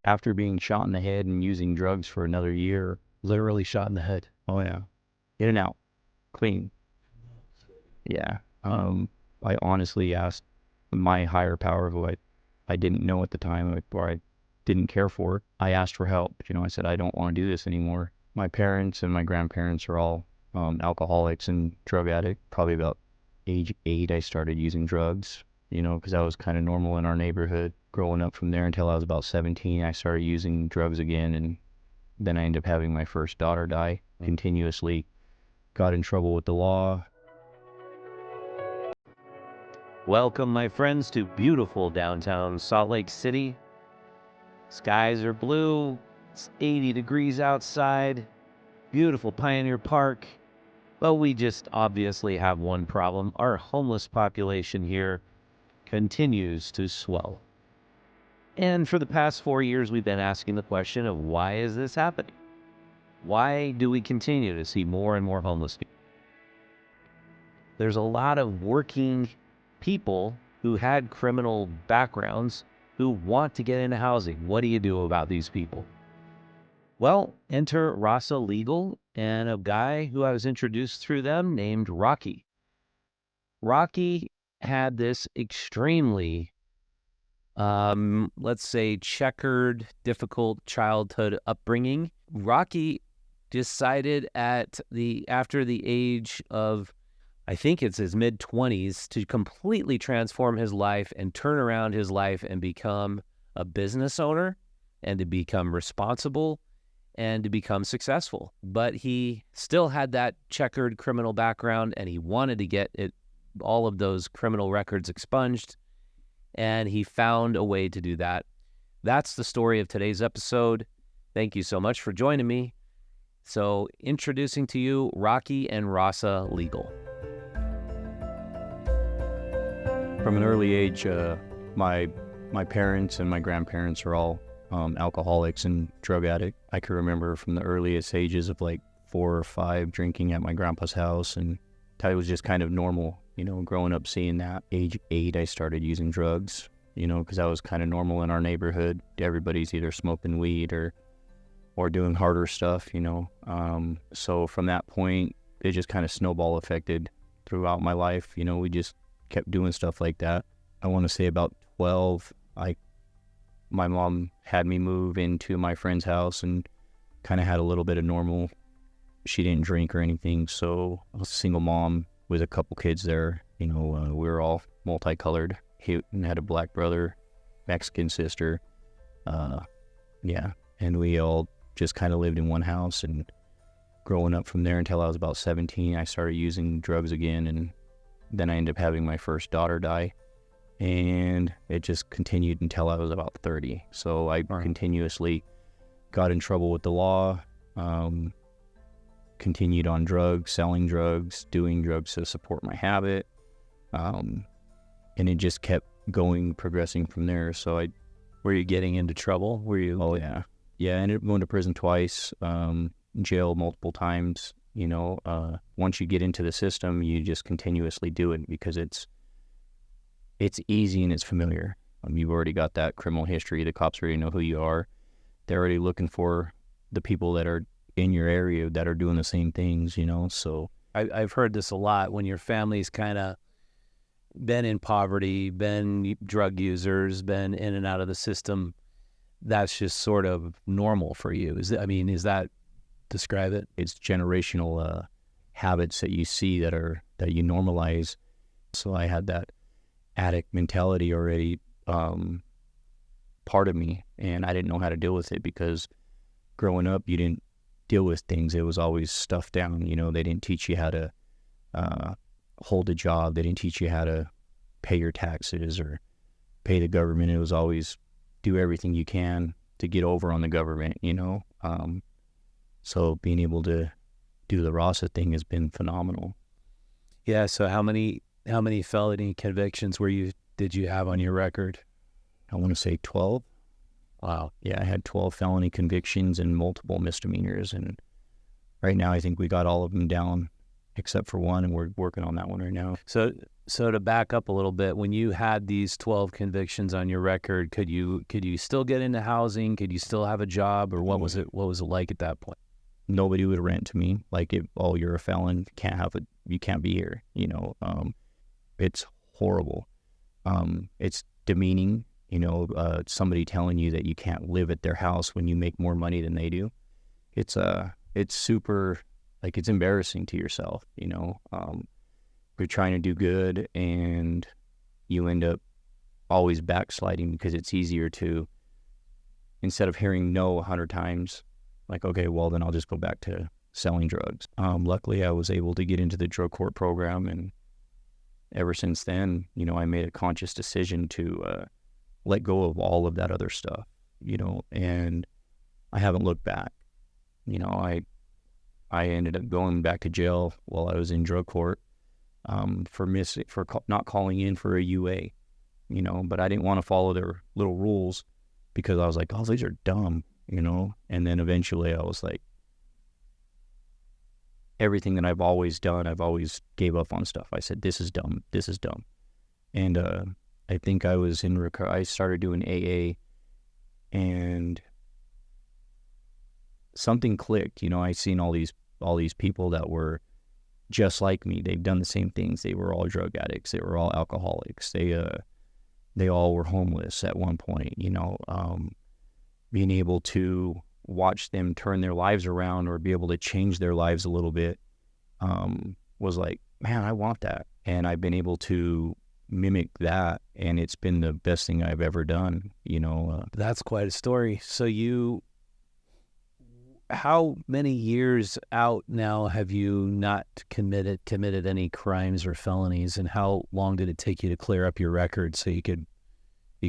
after being shot in the head and using drugs for another year. Literally shot in the head. Oh yeah, in and out, clean. Yeah. I honestly asked my higher power, who I didn't know at the time, or I didn't care for. I asked for help. I said, I don't want to do this anymore. My parents and my grandparents are all alcoholics and drug addicts. Probably about age 8, I started using drugs, because that was kind of normal in our neighborhood. Growing up from there until I was about 17, I started using drugs again, and then I ended up having my first daughter die continuously. Got in trouble with the law. Welcome, my friends, to beautiful downtown Salt Lake City. Skies are blue. It's 80 degrees outside. Beautiful Pioneer Park. But we just obviously have one problem. Our homeless population here continues to swell. And for the past 4 years, we've been asking the question of why is this happening? Why do we continue to see more and more homeless people? There's a lot of working people who had criminal backgrounds who want to get into housing. What do you do about these people? Well, enter Rasa Legal and a guy who I was introduced through them named Rocky. Rocky had this extremely, let's say, checkered, difficult childhood upbringing. Rocky decided after the age of, I think it's his mid-20s, to completely transform his life and turn around his life and become a business owner and to become responsible and to become successful. But he still had that checkered criminal background, and he wanted to get all of those criminal records expunged, and he found a way to do that. That's the story of today's episode. Thank you so much for joining me. So, introducing to you Rocky and Rasa Legal. From an early age, my parents and my grandparents are all alcoholics and drug addicts. I can remember from the earliest ages of like 4 or 5 drinking at my grandpa's house, and it was just kind of normal, growing up seeing that. Age 8, I started using drugs, because that was kind of normal in our neighborhood. Everybody's either smoking weed or doing harder stuff, So from that point, it just kind of snowball affected throughout my life. We just kept doing stuff like that. I want to say about 12, my mom had me move into my friend's house and kind of had a little bit of normal. She didn't drink or anything, so I was a single mom with a couple kids there. We were all multicolored. He had a black brother, Mexican sister. And we all just kind of lived in one house. And growing up from there until I was about 17, I started using drugs again, and then I ended up having my first daughter die, and it just continued until I was about 30. So I continuously got in trouble with the law, continued on drugs, selling drugs, doing drugs to support my habit, and it just kept progressing from there. So Were you getting into trouble? Were you? Oh yeah. Yeah, I ended up going to prison twice, jail multiple times. Once you get into the system, you just continuously do it because it's easy and it's familiar. You've already got that criminal history. The cops already know who you are. They're already looking for the people that are in your area that are doing the same things, So I've heard this a lot. When your family's kind of been in poverty, been drug users, been in and out of the system, that's just sort of normal for you. Is that describe it? It's generational habits that you see that you normalize. So I had that addict mentality already part of me, and I didn't know how to deal with it because growing up you didn't deal with things. It was always stuffed down. They didn't teach you how to hold a job. They didn't teach you how to pay your taxes or pay the government. It was always do everything you can to get over on the government, So being able to do the Rasa thing has been phenomenal. Yeah. So how many felony convictions did you have on your record? I want to say 12. Wow. Yeah, I had 12 felony convictions and multiple misdemeanors, and right now I think we got all of them down except for one, and we're working on that one right now. So So to back up a little bit, when you had these 12 convictions on your record, could you still get into housing? Could you still have a job, or what was it like at that point? Nobody would rent to me. Like, you're a felon, you can't be here. It's horrible. It's demeaning. Somebody telling you that you can't live at their house when you make more money than they do. It's super, like, it's embarrassing to yourself. You're trying to do good and you end up always backsliding because it's easier to, instead of hearing no 100 times, like, okay, well, then I'll just go back to selling drugs. Luckily, I was able to get into the drug court program, and ever since then, I made a conscious decision to let go of all of that other stuff, and I haven't looked back. I ended up going back to jail while I was in drug court for not calling in for a UA, but I didn't want to follow their little rules because I was like, oh, these are dumb, and then eventually I was like, everything that I've always done, I've always gave up on stuff. I said, this is dumb. And I think I was I started doing AA, and something clicked. I seen all these people that were just like me. They've done the same things. They were all drug addicts. They were all alcoholics. They all were homeless at one point. Being able to watch them turn their lives around or be able to change their lives a little bit was like, man, I want that. And I've been able to mimic that, and it's been the best thing I've ever done. That's quite a story. So how many years out now have you not committed any crimes or felonies, and how long did it take you to clear up your record so you could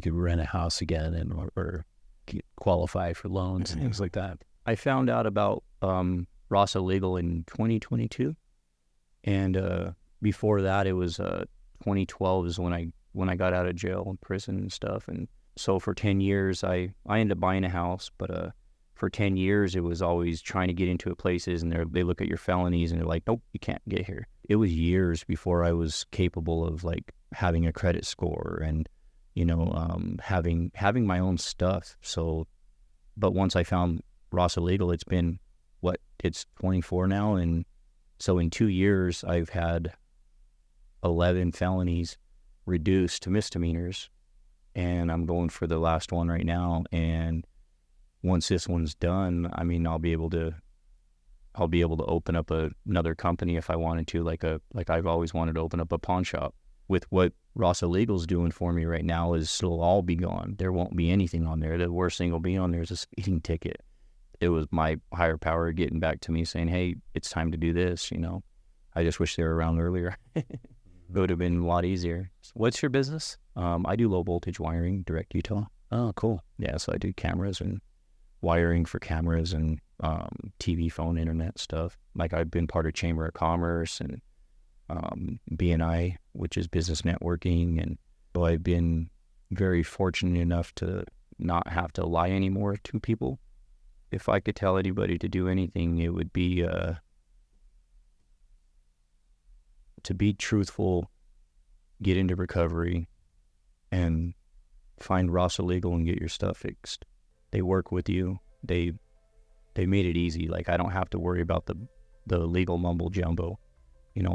rent a house again and or qualify for loans and things like that? I found out about Rasa Legal in 2022, and before that it was 2012 is when I got out of jail and prison and stuff. And so for 10 years I ended up buying a house, but for 10 years it was always trying to get into places, and they look at your felonies and they're like, nope, you can't get here. It was years before I was capable of like having a credit score and having my own stuff. So, but once I found Rasa Legal, it's been it's 24 now, and so in 2 years I've had 11 felonies reduced to misdemeanors, and I'm going for the last one right now. And once this one's done, I mean, I'll be able to open up another company if I wanted to, like I've always wanted to open up a pawn shop. With what Rasa Legal's doing for me right now, is it'll all be gone. There won't be anything on there. The worst thing will be on there is a speeding ticket. It was my higher power getting back to me saying, hey, it's time to do this, I just wish they were around earlier. It would have been a lot easier. What's your business? I do low voltage wiring, direct Utah. Oh, cool. Yeah, so I do cameras and wiring for cameras and TV, phone, internet stuff. Like, I've been part of Chamber of Commerce and BNI, which is business networking. And so I've been very fortunate enough to not have to lie anymore to people. If I could tell anybody to do anything, it would be to be truthful, get into recovery, and find Rasa Legal and get your stuff fixed. They work with you. They made it easy. Like, I don't have to worry about the legal mumbo jumbo.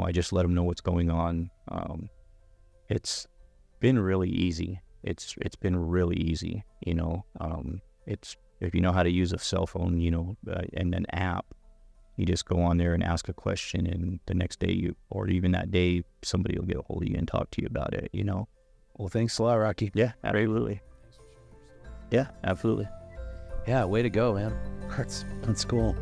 I just let them know what's going on. It's been really easy. It's been really easy. It's, if you know how to use a cell phone, and an app, you just go on there and ask a question, and the next day or even that day, somebody will get a hold of you and talk to you about it. Well, thanks a lot, Rocky. Yeah, absolutely. Yeah, absolutely. Yeah, way to go, man. That's cool.